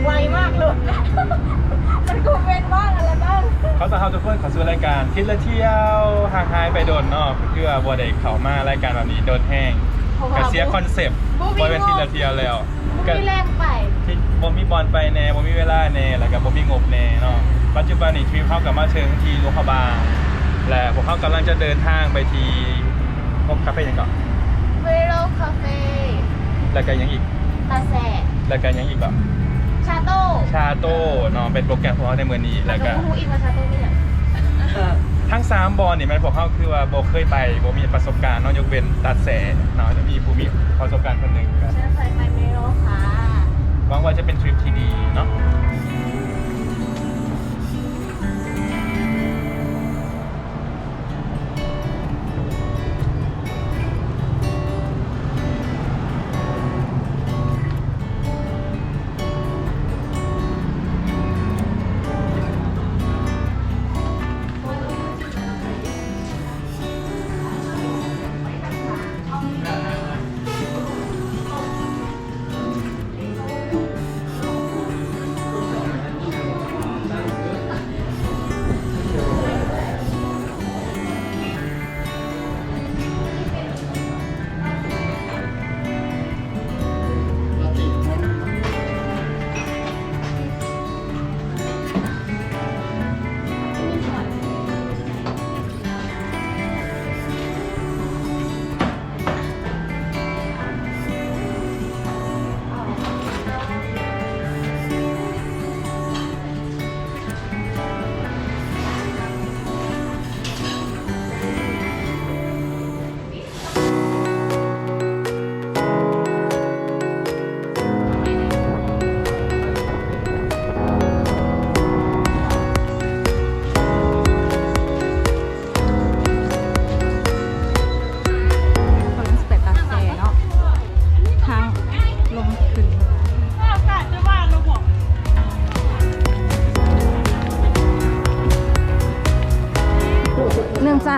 ไวมากเลยมันกูเป็นบ้างอะไรบ้างเขาจะเข้าทุกคนเขาซื้อรายการคิดและเที่ยวห่างหายไปโดนเนาะเพื่อบัวเด็กเขามารายการแบบนี้โดนแห้งกระเสียคอนเซปต์บอยเป็นคิดและเที่ยวแล้วก็แรงไปที่บ่มีบอลไปแน่บ่มีเวลาแน่แล้วก็บ่มีงบแน่เนาะปัจจุบันนี้ทริปเข้ากับมาเชิงที่หลวงพระบางและพวกเขากำลังจะเดินทางไปที่พบคาเฟ่ยังก่อนเวโรคาเฟ่แล้วก็ยังอีกตาแสแล้วก็ยังอีกแบบชาโต้เนาะเป็นโปรแกรมของเขาในมือนี้แล้วก็อีกว่าชาโต้ไม่อย่างทั้ง3บอลนี่มันพวกเขาคือว่าโบเคยไปโบมีประสบการณ์เนาะยกเว้นตัดแสเนาะจะมีผู้มีประสบการณ์คนหนึ่งก็ฉันเคยไปเมโรค่ะหวังว่าจะเป็นทริปที่ดีเนาะ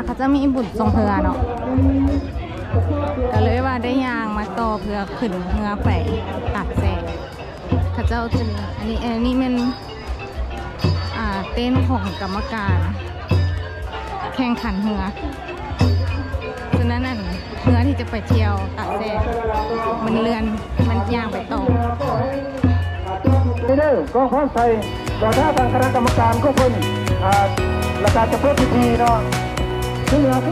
เขาจะมีบุญทรงเรือเนาะก็เลยว่าได้ยางมาต่อเพื่อขึ้นเรือไปตัดแสงเขาเจ้าจะมีอันนี้มันเต้นของกรรมการแข่งขันเรือฉะนั้นนั่นเรือที่จะไปเที่ยวตัดแสงมันเรือนมันยางไปต่อนี่เด้อก็ขอใส่เราถ้าทางคณะกรรมการก็คนราคาจะเพิ่มพิธีเนาะขึ้นมาข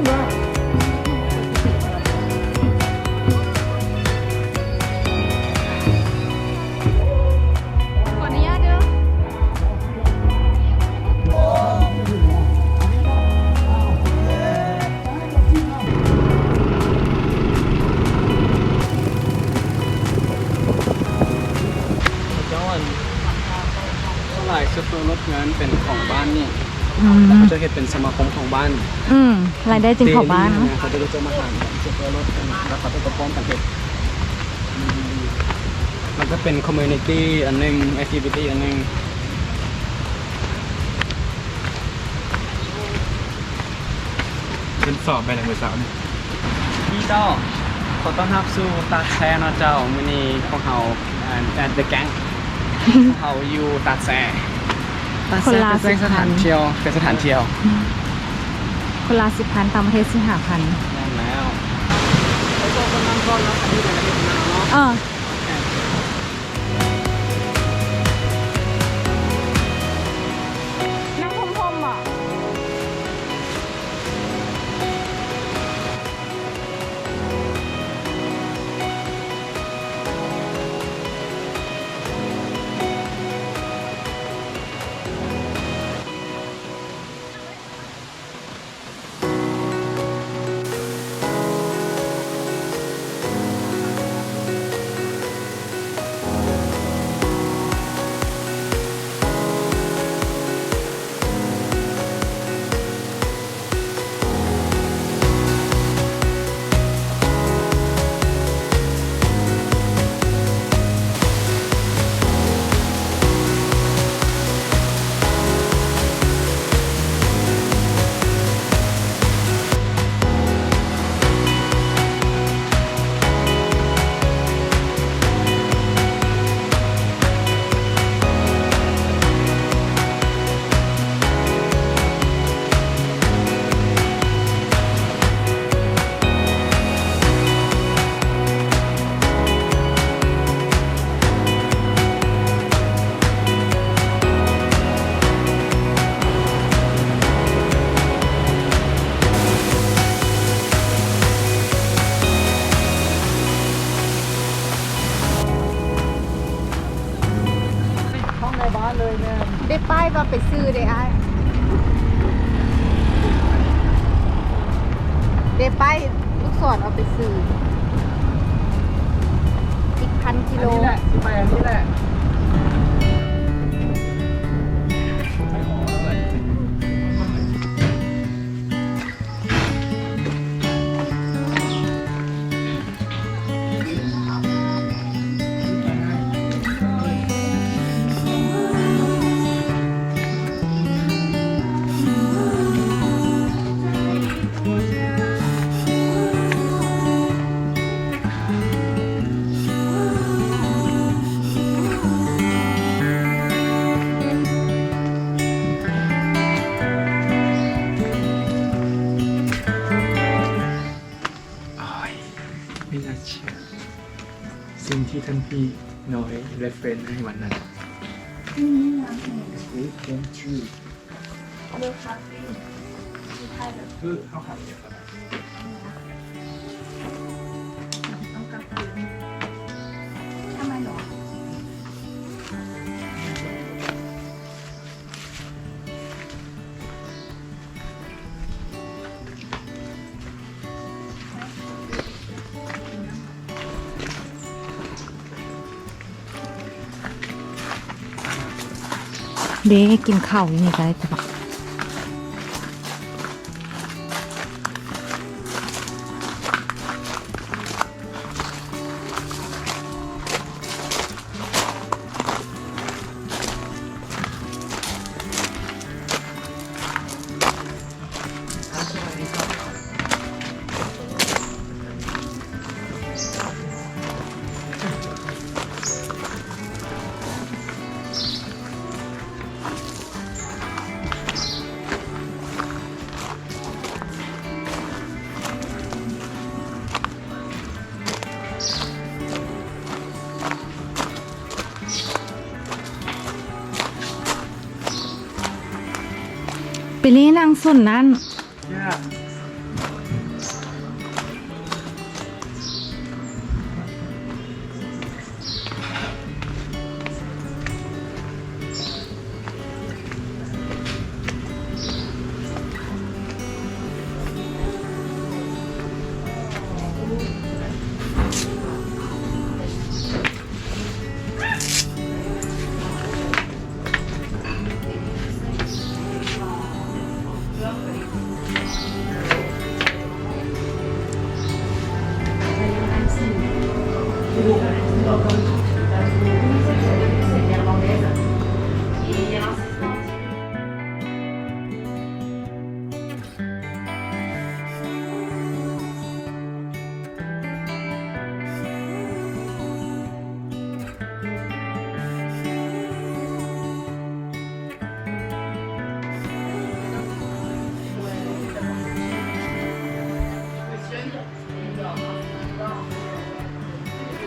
ออนุญาตเด้อหลายสุดตัวรถงานเป็นของบ้านนี่จะเห็นเป็นสมาคมของบ้านรายได้จึงของบ้านเขาจะมาหาสุดตัวรถกันแล้วเขาจะป้องกันเหตุมันก็เป็นคอมมูนิตี้อันนึงแอคทิวิตี้อันนึงเป็นสอบไปในมือสาวนี่พี่เจ้าขอต้อนรับสู่ตาแซ่นะเจ้ามื้อนี้พวกเขาThe Gang เขาอยู่ตาแซ่คนลาเป็นสถานเที่ยวเป็นสถานเที่ยวคนลา10,000ตามประเทศ15,000แล้วไอ้พวกคนนั้นก็รับอันนี้เป็นอะไรกันเนาะนั่งพรมๆอ่ะ ได้เดี๋ยวไปลูกศรเอาไปซื้ออีก1,000 กิโล อันนี้แหละที่ไปอันนี้แหละ ไม่น่าเชื่อสิ่งที่ท่านพี่น้อยเรฟเฟรนให้วันนั้นคือเข้าขับเดียวกันเด้กินข้าวอยู่นี่ก็ได้แต่ว่าไปเล่นนางส่วนนั้น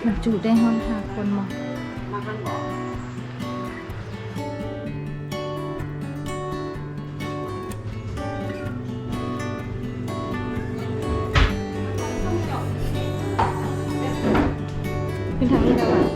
มันจุได้ห้อง5 คนมั้งเป็นทางนี้แล้วอ่ะ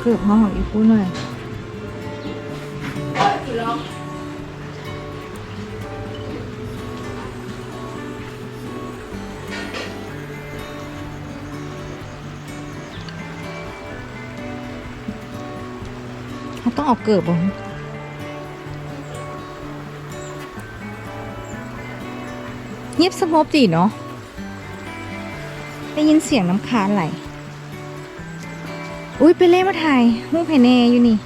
เกือบห้องอีกคู่หน่อยเขาต้องเอาเกือบบ่เงียบสงบดีเนาะได้ยินเสียงน้ำค้างไหลอุ้ยไปเล่มาถ่ายหูเพเนอยู่นี่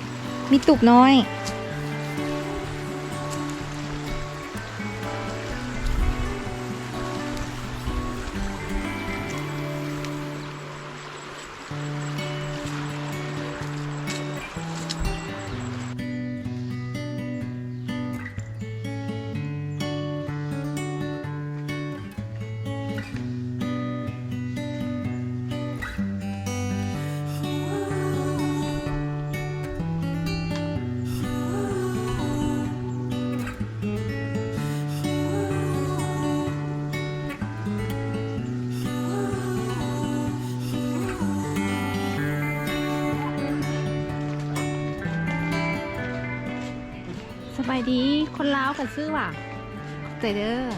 มีตุกน้อยสบายดีคนลาวกับซื้อว่ะใจเด้อ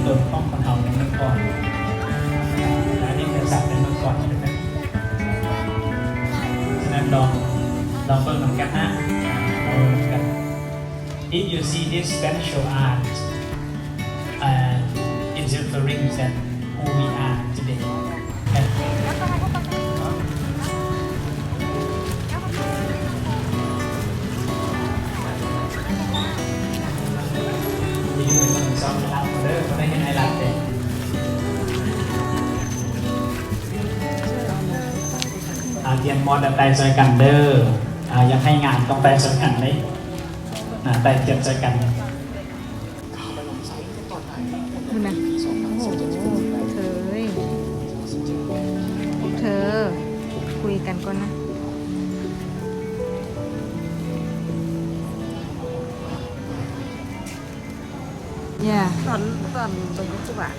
ตนของคนเฮาในเมื่อก่อนและนี่เป็นศัพท์ในเมื่อก่อนนะครับฉะนั้นลองเบิ่งนำกันนะลองเบิ่งกัน If you see this special art it's referring that who we are today xong làm một đứa có đây hiện nay làm gì tiền món đặt tay chơi cằn đơยังให้งานต้องไปchơi cằn đấy tay tiền chơi cằn ดูนะโอ้โหเธอคุยกันก่อนนะอย่าตอนตรงนี้จุ๊บอ่ะ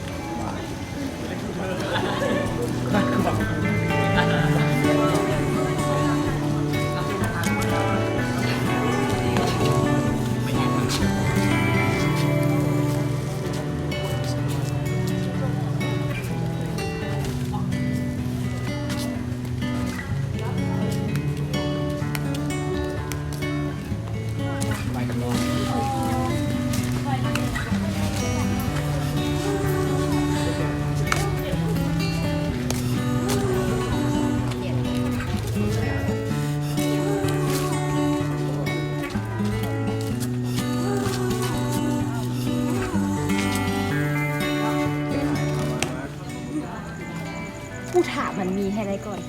ผู้ถามมันมีให้ได้ก่อน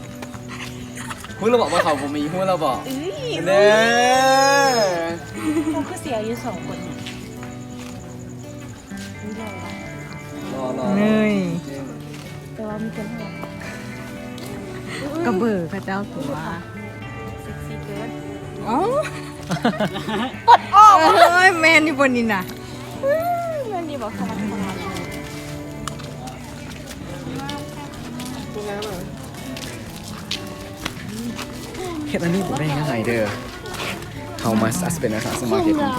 พูดเราบอกว่าเขาผมมีพูดเราบอกเน่ มันคือเสียอยู่2 คนนี่รอ เนย แต่ว่ามีคนให้ กระเบิดพระเจ้าตัว เซ็กซี่เกิน อ๋อปดออกเฮ้ยแมนอยู่บนนี้นะ เงินดีบอกขนาดนี้ เฮ็ดอันนี้ผมได้ง่ายเด้อเขามาเป็นอาสาสมัครเฮ็ดเป็น